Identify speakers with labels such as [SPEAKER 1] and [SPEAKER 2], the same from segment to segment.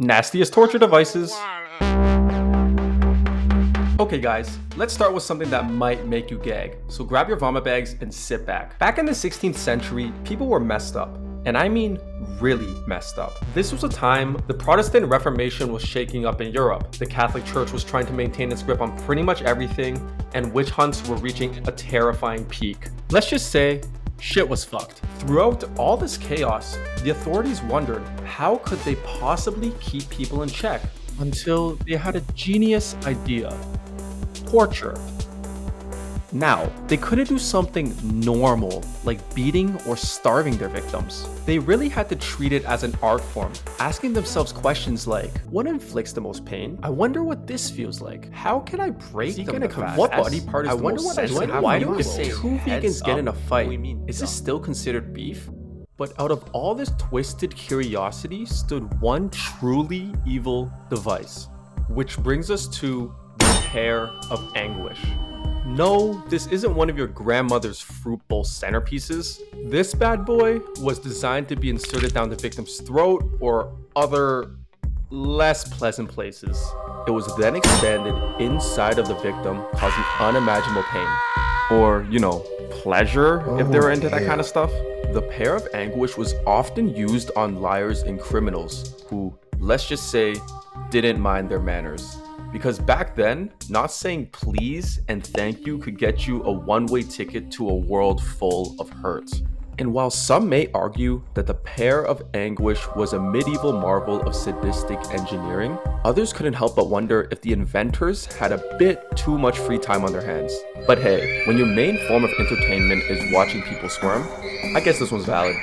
[SPEAKER 1] Nastiest torture devices. Okay guys, let's start with something that might make you gag. So grab your vomit bags and sit back. Back in the 16th century, people were messed up. And I mean really messed up. This was a time the Protestant Reformation was shaking up in Europe. The Catholic Church was trying to maintain its grip on pretty much everything, and witch hunts were reaching a terrifying peak. Let's just say, shit was fucked. Throughout all this chaos, the authorities wondered how could they possibly keep people in check until they had a genius idea. Torture. Now, they couldn't do something normal like beating or starving their victims. They really had to treat it as an art form, asking themselves questions like, what inflicts the most pain? I wonder what this feels like. How can I break them the fastest? What body part is the most sensitive? Why do if two vegans get in a fight, is this still considered beef? But out of all this twisted curiosity stood one truly evil device, which brings us to the Pear of Anguish. No, this isn't one of your grandmother's fruit bowl centerpieces. This bad boy was designed to be inserted down the victim's throat or other less pleasant places. It was then expanded inside of the victim, causing unimaginable pain. Or, pleasure if they were into that kind of stuff. The Pear of Anguish was often used on liars and criminals who, let's just say, didn't mind their manners. Because back then, not saying please and thank you could get you a one-way ticket to a world full of hurt. And while some may argue that the Pear of Anguish was a medieval marvel of sadistic engineering, others couldn't help but wonder if the inventors had a bit too much free time on their hands. But hey, when your main form of entertainment is watching people squirm, I guess this one's valid.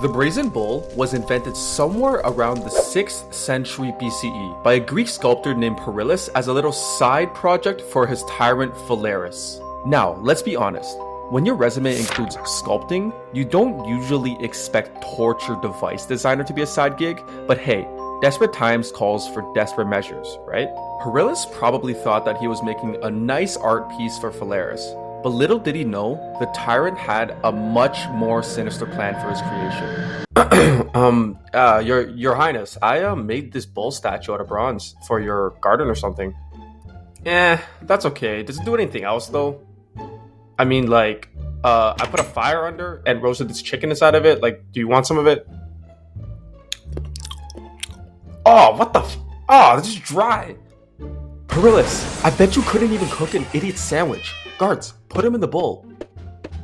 [SPEAKER 1] The Brazen Bull was invented somewhere around the 6th century BCE by a Greek sculptor named Perillus as a little side project for his tyrant Phalaris. Now, let's be honest. When your resume includes sculpting, you don't usually expect torture device designer to be a side gig, but hey, desperate times calls for desperate measures, right? Perillus probably thought that he was making a nice art piece for Phalaris, but little did he know, the tyrant had a much more sinister plan for his creation. Your Highness, I made this bull statue out of bronze for your garden or something. That's okay. Does it do anything else though? I mean, I put a fire under and roasted this chicken inside of it. Do you want some of it? Oh, what the this is dry. Perillus, I bet you couldn't even cook an idiot sandwich. Guards, put him in the bowl.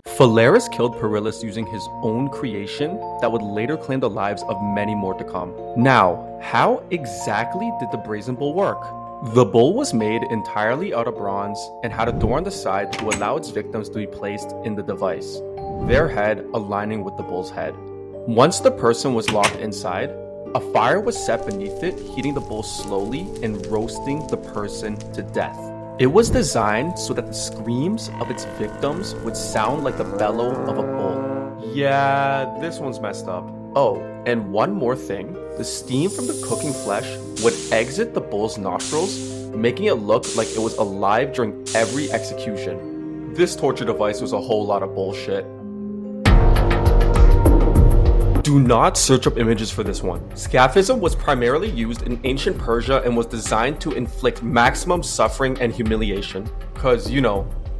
[SPEAKER 1] Phalaris killed Perillus using his own creation that would later claim the lives of many more to come. Now, how exactly did the Brazen Bull work? The bull was made entirely out of bronze and had a door on the side to allow its victims to be placed in the device, their head aligning with the bull's head. Once the person was locked inside, a fire was set beneath it, heating the bull slowly and roasting the person to death. It was designed so that the screams of its victims would sound like the bellow of a bull. Yeah, this one's messed up. Oh, and one more thing. The steam from the cooking flesh would exit the bull's nostrils, making it look like it was alive during every execution. This torture device was a whole lot of bullshit. Do not search up images for this one. Scaphism was primarily used in ancient Persia and was designed to inflict maximum suffering and humiliation. Cause,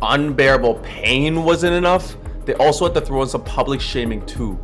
[SPEAKER 1] unbearable pain wasn't enough. They also had to throw in some public shaming too.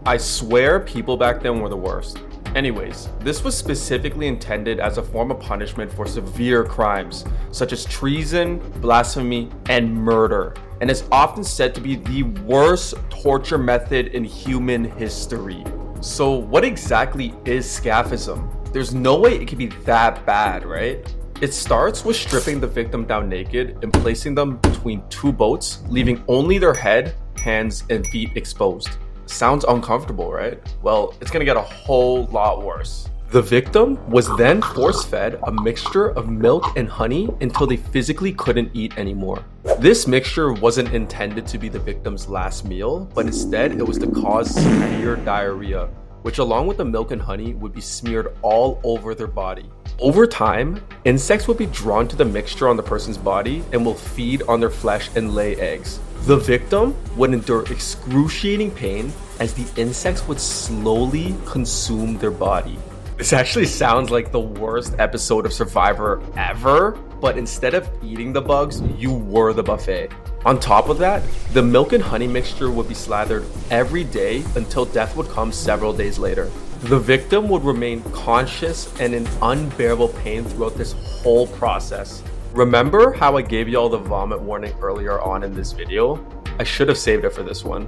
[SPEAKER 1] I swear people back then were the worst. Anyways, this was specifically intended as a form of punishment for severe crimes, such as treason, blasphemy, and murder, and is often said to be the worst torture method in human history. So what exactly is Scaphism? There's no way it could be that bad, right? It starts with stripping the victim down naked and placing them between two boats, leaving only their head, hands, and feet exposed. Sounds uncomfortable, right? Well, it's gonna get a whole lot worse. The victim was then force-fed a mixture of milk and honey until they physically couldn't eat anymore. This mixture wasn't intended to be the victim's last meal, but instead it was to cause severe diarrhea, which along with the milk and honey would be smeared all over their body. Over time, insects would be drawn to the mixture on the person's body and will feed on their flesh and lay eggs. The victim would endure excruciating pain as the insects would slowly consume their body. This actually sounds like the worst episode of Survivor ever, but instead of eating the bugs, you were the buffet. On top of that, the milk and honey mixture would be slathered every day until death would come several days later. The victim would remain conscious and in unbearable pain throughout this whole process. Remember how I gave y'all the vomit warning earlier on in this video? I should have saved it for this one.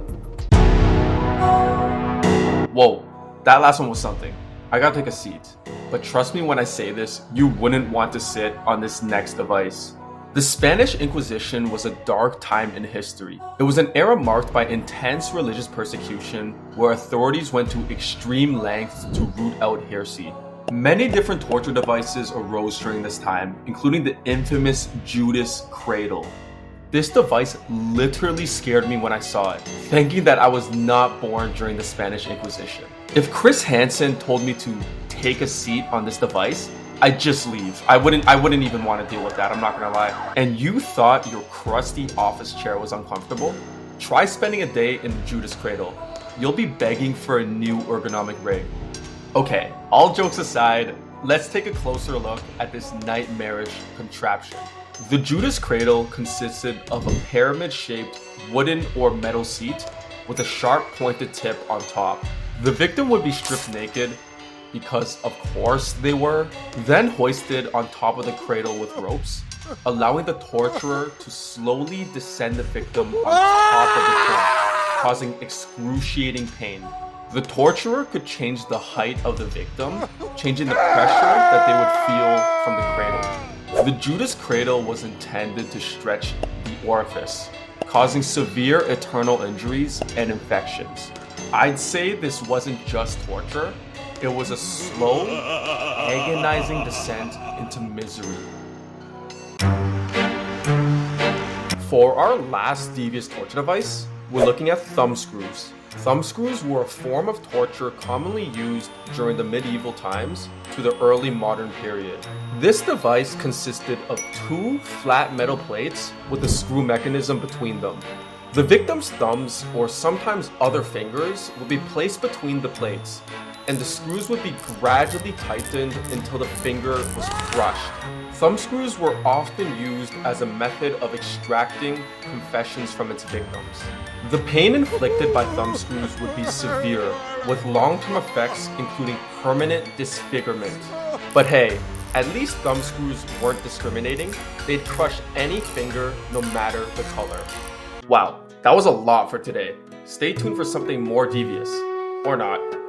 [SPEAKER 1] Whoa, that last one was something. I gotta take a seat. But trust me when I say this, you wouldn't want to sit on this next device. The Spanish Inquisition was a dark time in history. It was an era marked by intense religious persecution where authorities went to extreme lengths to root out heresy. Many different torture devices arose during this time, including the infamous Judas Cradle. This device literally scared me when I saw it, thinking that I was not born during the Spanish Inquisition. If Chris Hansen told me to take a seat on this device, I'd just leave. I wouldn't even want to deal with that, I'm not gonna lie. And you thought your crusty office chair was uncomfortable? Try spending a day in the Judas Cradle. You'll be begging for a new ergonomic rig. Okay, all jokes aside, let's take a closer look at this nightmarish contraption. The Judas Cradle consisted of a pyramid-shaped wooden or metal seat with a sharp pointed tip on top. The victim would be stripped naked, because of course they were, then hoisted on top of the cradle with ropes, allowing the torturer to slowly descend the victim on top of the tip, causing excruciating pain. The torturer could change the height of the victim, changing the pressure that they would feel from the cradle. The Judas Cradle was intended to stretch the orifice, causing severe internal injuries and infections. I'd say this wasn't just torture, it was a slow, agonizing descent into misery. For our last devious torture device, we're looking at thumb screws. Thumb screws were a form of torture commonly used during the medieval times to the early modern period. This device consisted of two flat metal plates with a screw mechanism between them. The victim's thumbs, or sometimes other fingers, would be placed between the plates, and the screws would be gradually tightened until the finger was crushed. Thumb screws were often used as a method of extracting confessions from its victims. The pain inflicted by thumb screws would be severe, with long-term effects including permanent disfigurement. But hey, at least thumb screws weren't discriminating. They'd crush any finger, no matter the color. Wow, that was a lot for today. Stay tuned for something more devious. Or not.